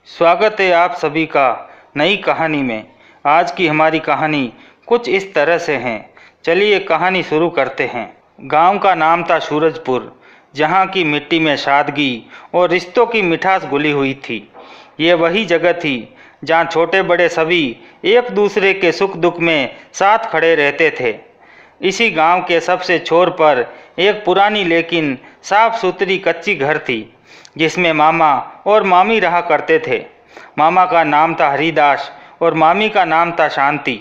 स्वागत है आप सभी का नई कहानी में। आज की हमारी कहानी कुछ इस तरह से है। चलिए कहानी शुरू करते हैं। गांव का नाम था सूरजपुर, जहां की मिट्टी में सादगी और रिश्तों की मिठास घुली हुई थी। ये वही जगह थी जहां छोटे बड़े सभी एक दूसरे के सुख दुख में साथ खड़े रहते थे। इसी गांव के सबसे छोर पर एक पुरानी लेकिन साफ सुथरी कच्ची घर थी, जिसमें मामा और मामी रहा करते थे। मामा का नाम था हरिदास और मामी का नाम था शांति।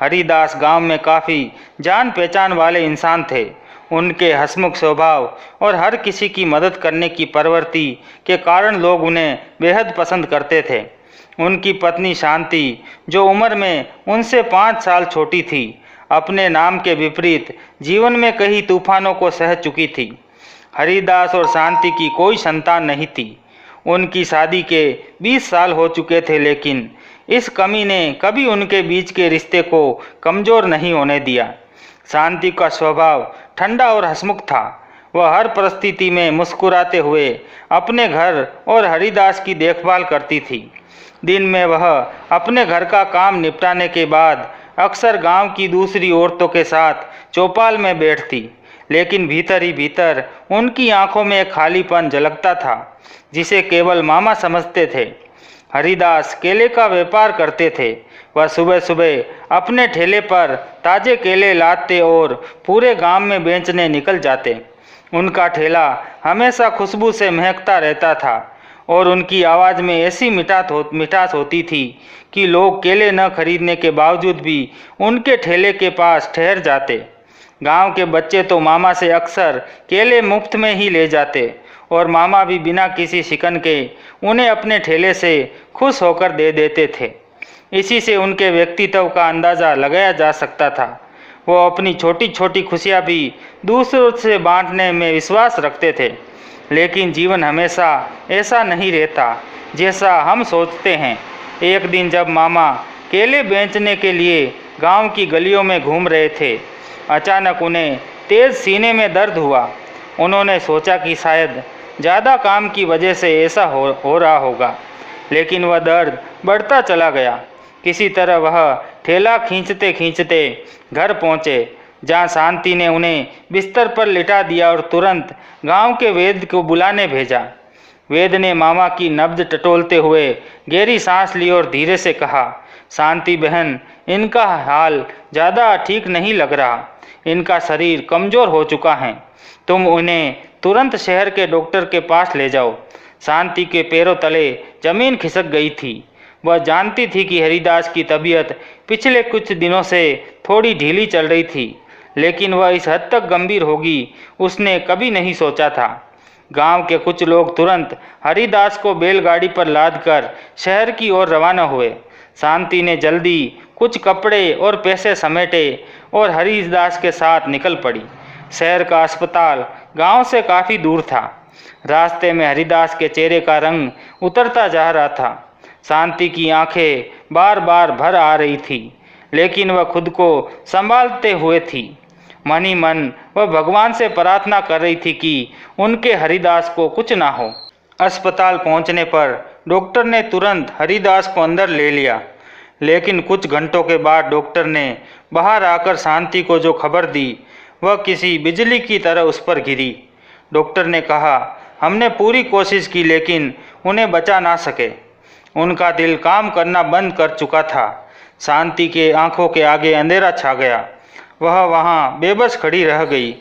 हरिदास गांव में काफ़ी जान पहचान वाले इंसान थे। उनके हंसमुख स्वभाव और हर किसी की मदद करने की प्रवृत्ति के कारण लोग उन्हें बेहद पसंद करते थे। उनकी पत्नी शांति, जो उम्र में उनसे 5 साल छोटी थी, अपने नाम के विपरीत जीवन में कई तूफानों को सह चुकी थी। हरिदास और शांति की कोई संतान नहीं थी। उनकी शादी के 20 साल हो चुके थे, लेकिन इस कमी ने कभी उनके बीच के रिश्ते को कमज़ोर नहीं होने दिया। शांति का स्वभाव ठंडा और हंसमुख था। वह हर परिस्थिति में मुस्कुराते हुए अपने घर और हरिदास की देखभाल करती थी। दिन में वह अपने घर का काम निपटाने के बाद अक्सर गांव की दूसरी औरतों के साथ चौपाल में बैठती, लेकिन भीतर ही भीतर उनकी आंखों में एक खालीपन झलकता था, जिसे केवल मामा समझते थे। हरिदास केले का व्यापार करते थे। वह सुबह सुबह अपने ठेले पर ताज़े केले लाते और पूरे गांव में बेचने निकल जाते। उनका ठेला हमेशा खुशबू से महकता रहता था और उनकी आवाज़ में ऐसी मिठास होती थी कि लोग केले न खरीदने के बावजूद भी उनके ठेले के पास ठहर जाते। गांव के बच्चे तो मामा से अक्सर केले मुफ्त में ही ले जाते और मामा भी बिना किसी शिकन के उन्हें अपने ठेले से खुश होकर दे देते थे। इसी से उनके व्यक्तित्व का अंदाज़ा लगाया जा सकता था। वो अपनी छोटी छोटी खुशियाँ भी दूसरों से बांटने में विश्वास रखते थे। लेकिन जीवन हमेशा ऐसा नहीं रहता जैसा हम सोचते हैं। एक दिन जब मामा केले बेचने के लिए गांव की गलियों में घूम रहे थे, अचानक उन्हें तेज़ सीने में दर्द हुआ। उन्होंने सोचा कि शायद ज़्यादा काम की वजह से ऐसा हो रहा होगा, लेकिन वह दर्द बढ़ता चला गया। किसी तरह वह ठेला खींचते खींचते घर पहुँचे, जहाँ शांति ने उन्हें बिस्तर पर लिटा दिया और तुरंत गांव के वैद्य को बुलाने भेजा। वैद्य ने मामा की नब्ज टटोलते हुए गहरी सांस ली और धीरे से कहा, शांति बहन, इनका हाल ज़्यादा ठीक नहीं लग रहा। इनका शरीर कमज़ोर हो चुका है। तुम उन्हें तुरंत शहर के डॉक्टर के पास ले जाओ। शांति के पैरों तले जमीन खिसक गई थी। वह जानती थी कि हरिदास की तबीयत पिछले कुछ दिनों से थोड़ी ढीली चल रही थी, लेकिन वह इस हद तक गंभीर होगी उसने कभी नहीं सोचा था। गांव के कुछ लोग तुरंत हरिदास को बैलगाड़ी पर लादकर शहर की ओर रवाना हुए। शांति ने जल्दी कुछ कपड़े और पैसे समेटे और हरिदास के साथ निकल पड़ी। शहर का अस्पताल गांव से काफ़ी दूर था। रास्ते में हरिदास के चेहरे का रंग उतरता जा रहा था। शांति की आंखें बार बार भर आ रही थी, लेकिन वह खुद को संभालते हुए थी। मन ही मन वह भगवान से प्रार्थना कर रही थी कि उनके हरिदास को कुछ ना हो। अस्पताल पहुंचने पर डॉक्टर ने तुरंत हरिदास को अंदर ले लिया, लेकिन कुछ घंटों के बाद डॉक्टर ने बाहर आकर शांति को जो खबर दी, वह किसी बिजली की तरह उस पर गिरी। डॉक्टर ने कहा, हमने पूरी कोशिश की लेकिन उन्हें बचा ना सके। उनका दिल काम करना बंद कर चुका था। शांति के आंखों के आगे अंधेरा छा गया। वह वहाँ बेबस खड़ी रह गई,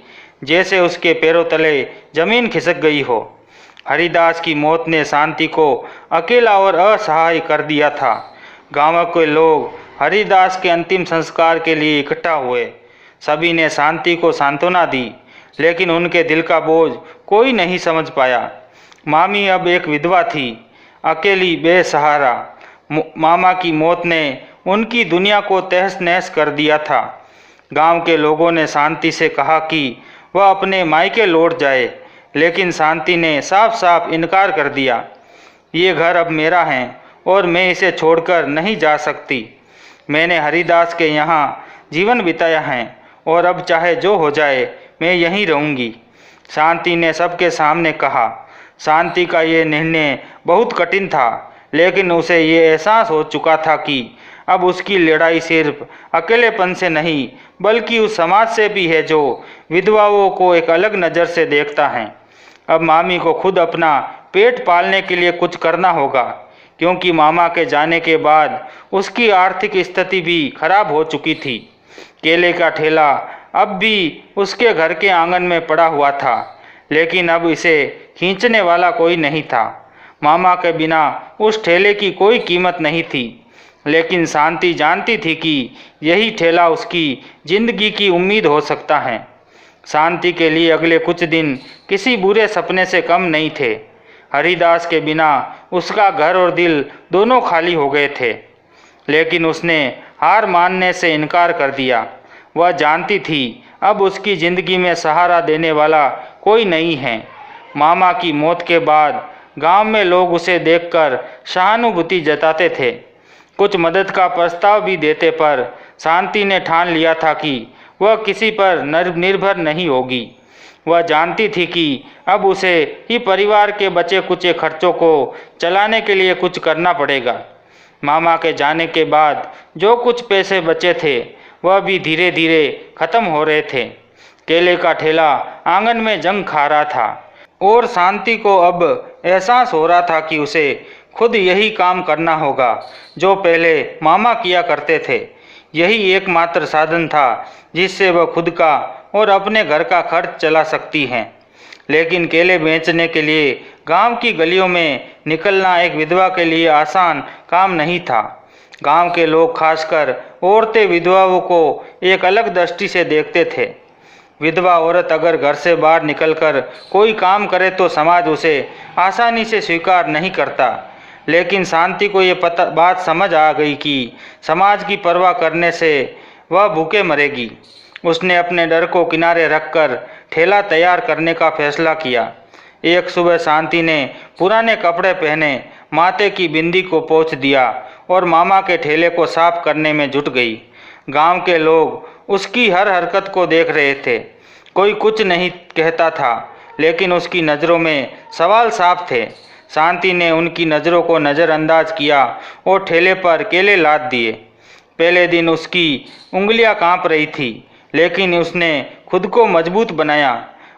जैसे उसके पैरों तले जमीन खिसक गई हो। हरिदास की मौत ने शांति को अकेला और असहाय कर दिया था। गांव के लोग हरिदास के अंतिम संस्कार के लिए इकट्ठा हुए। सभी ने शांति को सांत्वना दी, लेकिन उनके दिल का बोझ कोई नहीं समझ पाया। मामी अब एक विधवा थी, अकेली बेसहारा। मामा की मौत ने उनकी दुनिया को तहस नहस कर दिया था। गांव के लोगों ने शांति से कहा कि वह अपने मायके लौट जाए, लेकिन शांति ने साफ साफ इनकार कर दिया। ये घर अब मेरा है और मैं इसे छोड़कर नहीं जा सकती। मैंने हरिदास के यहाँ जीवन बिताया है और अब चाहे जो हो जाए मैं यहीं रहूँगी, शांति ने सबके सामने कहा। शांति का ये निर्णय बहुत कठिन था, लेकिन उसे ये एहसास हो चुका था कि अब उसकी लड़ाई सिर्फ अकेलेपन से नहीं बल्कि उस समाज से भी है जो विधवाओं को एक अलग नज़र से देखता है। अब मामी को खुद अपना पेट पालने के लिए कुछ करना होगा, क्योंकि मामा के जाने के बाद उसकी आर्थिक स्थिति भी खराब हो चुकी थी। केले का ठेला अब भी उसके घर के आंगन में पड़ा हुआ था, लेकिन अब इसे खींचने वाला कोई नहीं था। मामा के बिना उस ठेले की कोई कीमत नहीं थी, लेकिन शांति जानती थी कि यही ठेला उसकी जिंदगी की उम्मीद हो सकता है। शांति के लिए अगले कुछ दिन किसी बुरे सपने से कम नहीं थे। हरिदास के बिना उसका घर और दिल दोनों खाली हो गए थे, लेकिन उसने हार मानने से इनकार कर दिया। वह जानती थी अब उसकी ज़िंदगी में सहारा देने वाला कोई नहीं है। मामा की मौत के बाद गांव में लोग उसे देखकर सहानुभूति जताते थे, कुछ मदद का प्रस्ताव भी देते, पर शांति ने ठान लिया था कि वह किसी पर निर्भर नहीं होगी। वह जानती थी कि अब उसे ही परिवार के बचे कुचे खर्चों को चलाने के लिए कुछ करना पड़ेगा। मामा के जाने के बाद जो कुछ पैसे बचे थे वह भी धीरे धीरे खत्म हो रहे थे। केले का ठेला आंगन में जंग खा रहा था और शांति को अब एहसास हो रहा था कि उसे खुद यही काम करना होगा जो पहले मामा किया करते थे। यही एकमात्र साधन था जिससे वह खुद का और अपने घर का खर्च चला सकती हैं। लेकिन केले बेचने के लिए गांव की गलियों में निकलना एक विधवा के लिए आसान काम नहीं था। गांव के लोग, खासकर औरतें, विधवाओं को एक अलग दृष्टि से देखते थे। विधवा औरत अगर घर से बाहर निकलकर कोई काम करे तो समाज उसे आसानी से स्वीकार नहीं करता। लेकिन शांति को ये बात समझ आ गई कि समाज की परवाह करने से वह भूखे मरेगी। उसने अपने डर को किनारे रखकर ठेला तैयार करने का फैसला किया। एक सुबह शांति ने पुराने कपड़े पहने, माथे की बिंदी को पोंछ दिया और मामा के ठेले को साफ करने में जुट गई। गांव के लोग उसकी हर हरकत को देख रहे थे। कोई कुछ नहीं कहता था, लेकिन उसकी नज़रों में सवाल साफ थे। शांति ने उनकी नज़रों को नज़रअंदाज किया और ठेले पर केले लाद दिए। पहले दिन उसकी उंगलियां कांप रही थी, लेकिन उसने खुद को मजबूत बनाया।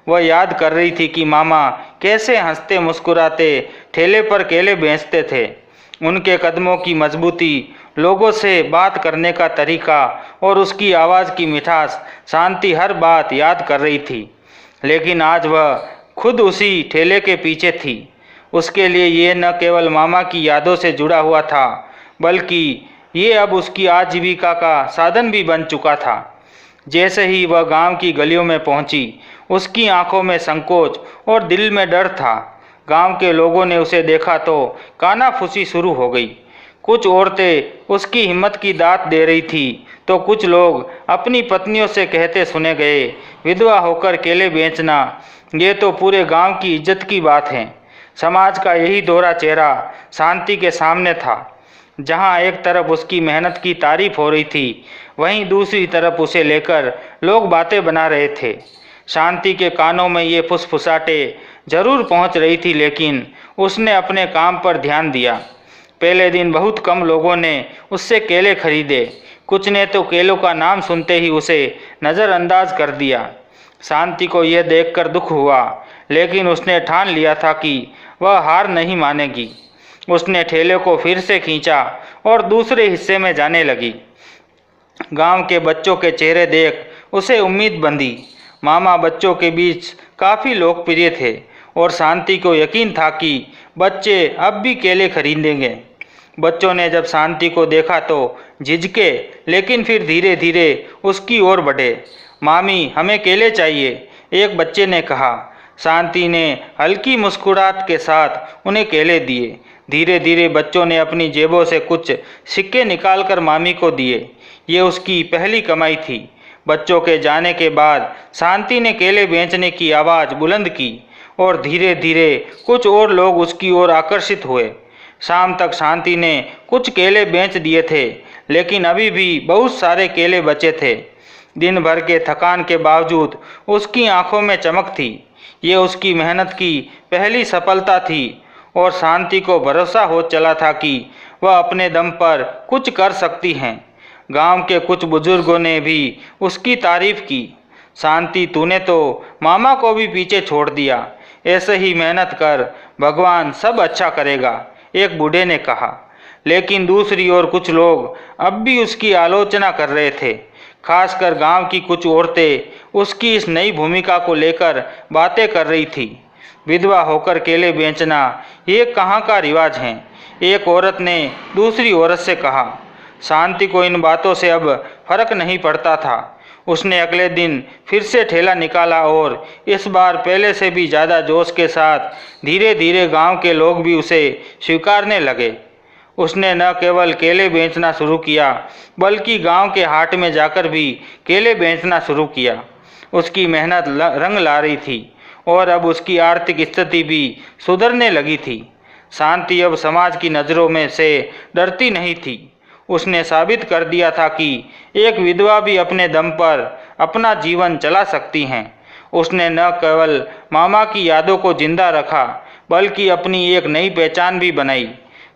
वह याद कर रही थी कि मामा कैसे हंसते मुस्कुराते ठेले पर केले बेचते थे। उनके कदमों की मजबूती, लोगों से बात करने का तरीका और उसकी आवाज़ की मिठास शांति हर बात याद कर रही थी। लेकिन आज वह खुद उसी ठेले के पीछे थी। उसके लिए ये न केवल मामा की यादों से जुड़ा हुआ था, बल्कि ये अब उसकी आजीविका का साधन भी बन चुका था। जैसे ही वह गांव की गलियों में पहुंची, उसकी आंखों में संकोच और दिल में डर था। गांव के लोगों ने उसे देखा तो कानाफूसी शुरू हो गई। कुछ औरतें उसकी हिम्मत की दात दे रही थी, तो कुछ लोग अपनी पत्नियों से कहते सुने गए, विधवा होकर केले बेचना, ये तो पूरे गांव की इज्जत की बात है। समाज का यही दोहरा चेहरा शांति के सामने था। जहां एक तरफ उसकी मेहनत की तारीफ हो रही थी, वहीं दूसरी तरफ उसे लेकर लोग बातें बना रहे थे। शांति के कानों में ये फुसफुसाहटें जरूर पहुंच रही थी, लेकिन उसने अपने काम पर ध्यान दिया। पहले दिन बहुत कम लोगों ने उससे केले खरीदे। कुछ ने तो केलों का नाम सुनते ही उसे नज़रअंदाज कर दिया। शांति को यह देखकर दुख हुआ, लेकिन उसने ठान लिया था कि वह हार नहीं मानेगी। उसने ठेले को फिर से खींचा और दूसरे हिस्से में जाने लगी। गांव के बच्चों के चेहरे देख उसे उम्मीद बंधी। मामा बच्चों के बीच काफ़ी लोकप्रिय थे और शांति को यकीन था कि बच्चे अब भी केले खरीदेंगे। बच्चों ने जब शांति को देखा तो झिझके, लेकिन फिर धीरे धीरे उसकी ओर बढ़े। मामी, हमें केले चाहिए, एक बच्चे ने कहा। शांति ने हल्की मुस्कुराहट के साथ उन्हें केले दिए। धीरे धीरे बच्चों ने अपनी जेबों से कुछ सिक्के निकालकर मामी को दिए। ये उसकी पहली कमाई थी। बच्चों के जाने के बाद शांति ने केले बेचने की आवाज़ बुलंद की और धीरे धीरे कुछ और लोग उसकी ओर आकर्षित हुए। शाम तक शांति ने कुछ केले बेच दिए थे, लेकिन अभी भी बहुत सारे केले बचे थे। दिन भर के थकान के बावजूद उसकी आंखों में चमक थी। ये उसकी मेहनत की पहली सफलता थी और शांति को भरोसा हो चला था कि वह अपने दम पर कुछ कर सकती हैं। गांव के कुछ बुजुर्गों ने भी उसकी तारीफ की। शांति, तूने तो मामा को भी पीछे छोड़ दिया, ऐसे ही मेहनत कर, भगवान सब अच्छा करेगा, एक बूढ़े ने कहा। लेकिन दूसरी ओर कुछ लोग अब भी उसकी आलोचना कर रहे थे। खासकर गांव की कुछ औरतें उसकी इस नई भूमिका को लेकर बातें कर रही थी। विधवा होकर केले बेचना ये कहाँ का रिवाज है, एक औरत ने दूसरी औरत से कहा। शांति को इन बातों से अब फर्क नहीं पड़ता था। उसने अगले दिन फिर से ठेला निकाला और इस बार पहले से भी ज़्यादा जोश के साथ धीरे धीरे गांव के लोग भी उसे स्वीकारने लगे। उसने न केवल केले बेचना शुरू किया बल्कि गांव के हाट में जाकर भी केले बेचना शुरू किया। उसकी मेहनत रंग ला रही थी और अब उसकी आर्थिक स्थिति भी सुधरने लगी थी। शांति अब समाज की नज़रों में से डरती नहीं थी। उसने साबित कर दिया था कि एक विधवा भी अपने दम पर अपना जीवन चला सकती हैं। उसने न केवल मामा की यादों को जिंदा रखा बल्कि अपनी एक नई पहचान भी बनाई।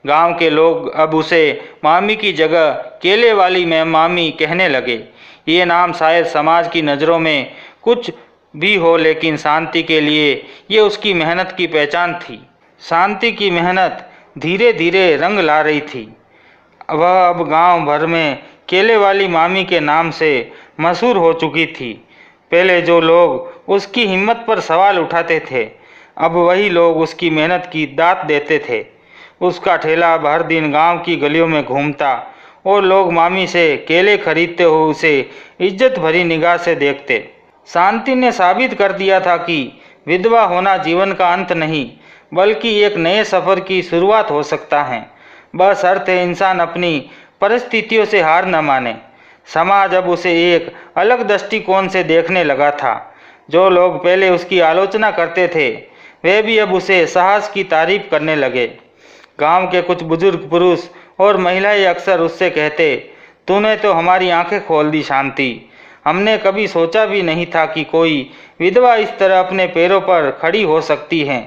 गांव के लोग अब उसे मामी की जगह केले वाली में मामी कहने लगे। ये नाम शायद समाज की नज़रों में कुछ भी हो, लेकिन शांति के लिए ये उसकी मेहनत की पहचान थी। शांति की मेहनत धीरे धीरे रंग ला रही थी। वह अब गांव भर में केले वाली मामी के नाम से मशहूर हो चुकी थी। पहले जो लोग उसकी हिम्मत पर सवाल उठाते थे, अब वही लोग उसकी मेहनत की दात देते थे। उसका ठेला अब हर दिन गांव की गलियों में घूमता और लोग मामी से केले खरीदते हुए उसे इज्जत भरी निगाह से देखते। शांति ने साबित कर दिया था कि विधवा होना जीवन का अंत नहीं बल्कि एक नए सफ़र की शुरुआत हो सकता है। बस अर्थ है इंसान अपनी परिस्थितियों से हार न माने। समाज अब उसे एक अलग दृष्टिकोण से देखने लगा था। जो लोग पहले उसकी आलोचना करते थे वे भी अब उसे साहस की तारीफ करने लगे। गांव के कुछ बुजुर्ग पुरुष और महिलाएं अक्सर उससे कहते, तूने तो हमारी आंखें खोल दी शांति। हमने कभी सोचा भी नहीं था कि कोई विधवा इस तरह अपने पैरों पर खड़ी हो सकती है।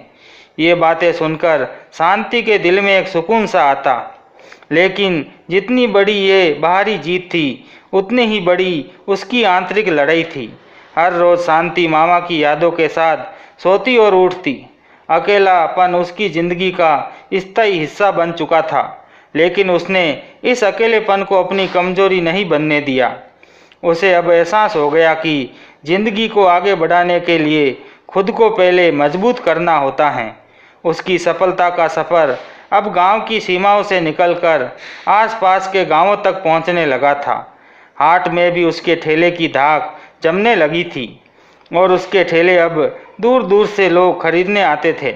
ये बातें सुनकर शांति के दिल में एक सुकून सा आता। लेकिन जितनी बड़ी ये बाहरी जीत थी उतनी ही बड़ी उसकी आंतरिक लड़ाई थी। हर रोज़ शांति मामा की यादों के साथ सोती और उठती। अकेलापन उसकी जिंदगी का स्थायी हिस्सा बन चुका था, लेकिन उसने इस अकेलेपन को अपनी कमजोरी नहीं बनने दिया। उसे अब एहसास हो गया कि जिंदगी को आगे बढ़ाने के लिए खुद को पहले मजबूत करना होता है। उसकी सफलता का सफ़र अब गांव की सीमाओं से निकलकर आसपास के गांवों तक पहुंचने लगा था। हाट में भी उसके ठेले की धाक जमने लगी थी और उसके ठेले अब दूर दूर से लोग खरीदने आते थे।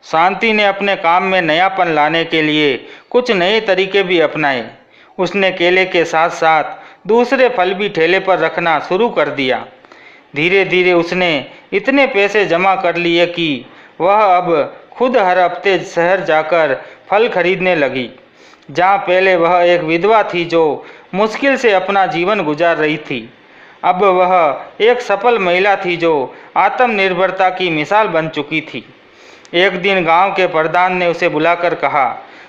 शांति ने अपने काम में नयापन लाने के लिए कुछ नए तरीके भी अपनाए। उसने केले के साथ साथ दूसरे फल भी ठेले पर रखना शुरू कर दिया। धीरे धीरे उसने इतने पैसे जमा कर लिए कि वह अब खुद हर हफ्ते शहर जाकर फल खरीदने लगी। जहाँ पहले वह एक विधवा थी जो मुश्किल से अपना जीवन गुजार रही थी, अब वह एक सफल महिला थी जो आत्मनिर्भरता की मिसाल बन चुकी थी। एक दिन गांव के प्रधान ने उसे बुलाकर कहा,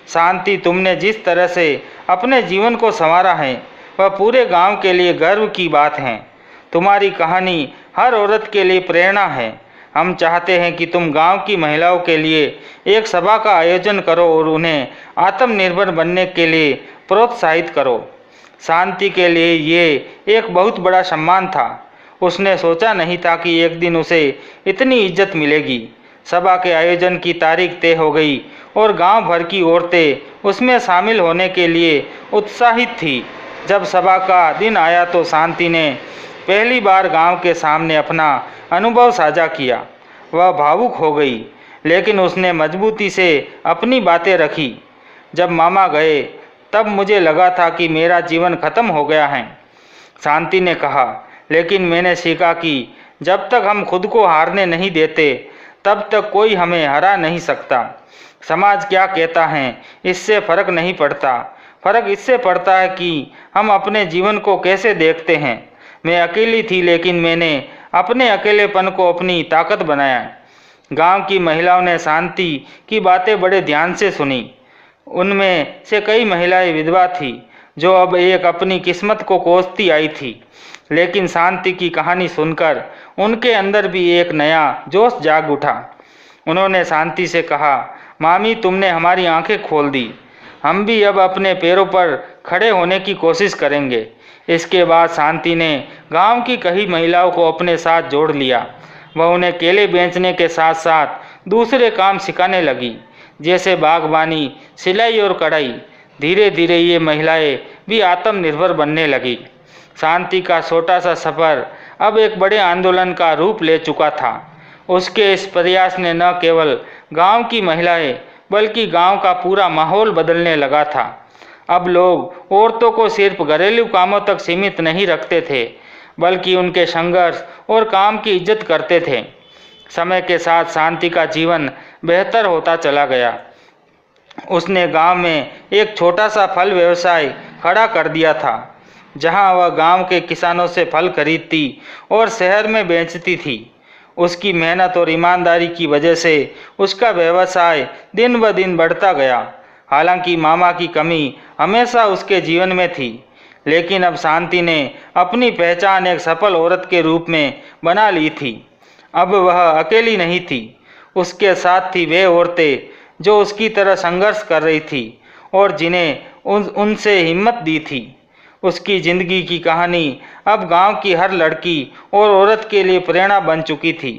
शांति, तुमने जिस तरह से अपने जीवन को संवारा है वह पूरे गांव के लिए गर्व की बात है। तुम्हारी कहानी हर औरत के लिए प्रेरणा है। हम चाहते हैं कि तुम गांव की महिलाओं के लिए एक सभा का आयोजन करो और उन्हें आत्मनिर्भर बनने के लिए प्रोत्साहित करो। शांति के लिए ये एक बहुत बड़ा सम्मान था। उसने सोचा नहीं था कि एक दिन उसे इतनी इज्जत मिलेगी। सभा के आयोजन की तारीख तय हो गई और गांव भर की औरतें उसमें शामिल होने के लिए उत्साहित थी। जब सभा का दिन आया तो शांति ने पहली बार गांव के सामने अपना अनुभव साझा किया। वह भावुक हो गई, लेकिन उसने मजबूती से अपनी बातें रखी। जब मामा गए तब मुझे लगा था कि मेरा जीवन खत्म हो गया है, शांति ने कहा, लेकिन मैंने सीखा कि जब तक हम खुद को हारने नहीं देते तब तक कोई हमें हरा नहीं सकता। समाज क्या कहता है इससे फर्क नहीं पड़ता, फर्क इससे पड़ता है कि हम अपने जीवन को कैसे देखते हैं। मैं अकेली थी, लेकिन मैंने अपने अकेलेपन को अपनी ताकत बनाया। गांव की महिलाओं ने शांति की बातें बड़े ध्यान से सुनी। उनमें से कई महिलाएं विधवा थी जो अब एक अपनी किस्मत को कोसती आई थी। लेकिन शांति की कहानी सुनकर उनके अंदर भी एक नया जोश जाग उठा। उन्होंने शांति से कहा, मामी तुमने हमारी आंखें खोल दी, हम भी अब अपने पैरों पर खड़े होने की कोशिश करेंगे। इसके बाद शांति ने गांव की कई महिलाओं को अपने साथ जोड़ लिया। वह उन्हें केले बेचने के साथ साथ दूसरे काम सिखाने लगी, जैसे बागवानी, सिलाई और कढ़ाई। धीरे धीरे ये महिलाएं भी आत्मनिर्भर बनने लगी। शांति का छोटा सा सफ़र अब एक बड़े आंदोलन का रूप ले चुका था। उसके इस प्रयास ने न केवल गांव की महिलाएं बल्कि गांव का पूरा माहौल बदलने लगा था। अब लोग औरतों को सिर्फ घरेलू कामों तक सीमित नहीं रखते थे, बल्कि उनके संघर्ष और काम की इज्जत करते थे। समय के साथ शांति का जीवन बेहतर होता चला गया। उसने गांव में एक छोटा सा फल व्यवसाय खड़ा कर दिया था, जहां वह गांव के किसानों से फल खरीदती और शहर में बेचती थी। उसकी मेहनत और ईमानदारी की वजह से उसका व्यवसाय दिन ब दिन बढ़ता गया। हालांकि मामा की कमी हमेशा उसके जीवन में थी, लेकिन अब शांति ने अपनी पहचान एक सफल औरत के रूप में बना ली थी। अब वह अकेली नहीं थी, उसके साथ थी वे औरतें जो उसकी तरह संघर्ष कर रही थी और जिन्हें उनसे हिम्मत दी थी। उसकी ज़िंदगी की कहानी अब गांव की हर लड़की और औरत के लिए प्रेरणा बन चुकी थी।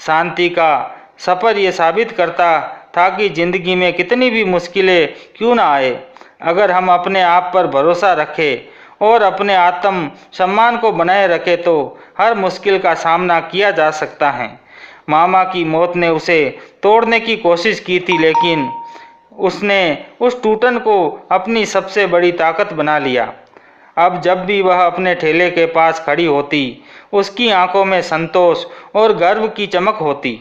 शांति का सफ़र ये साबित करता था कि ज़िंदगी में कितनी भी मुश्किलें क्यों ना आए, अगर हम अपने आप पर भरोसा रखें और अपने आत्म सम्मान को बनाए रखें तो हर मुश्किल का सामना किया जा सकता है। मामा की मौत ने उसे तोड़ने की कोशिश की थी, लेकिन उसने उस टूटन को अपनी सबसे बड़ी ताकत बना लिया। अब जब भी वह अपने ठेले के पास खड़ी होती, उसकी आंखों में संतोष और गर्व की चमक होती।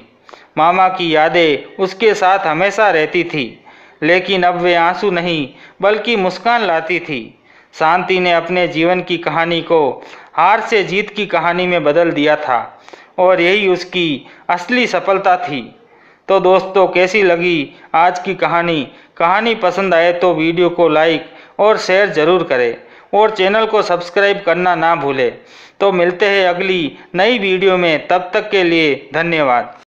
मामा की यादें उसके साथ हमेशा रहती थी, लेकिन अब वे आंसू नहीं बल्कि मुस्कान लाती थी। शांति ने अपने जीवन की कहानी को हार से जीत की कहानी में बदल दिया था और यही उसकी असली सफलता थी। तो दोस्तों, कैसी लगी आज की कहानी पसंद आए तो वीडियो को लाइक और शेयर ज़रूर करें और चैनल को सब्सक्राइब करना ना भूलें। तो मिलते हैं अगली नई वीडियो में, तब तक के लिए धन्यवाद।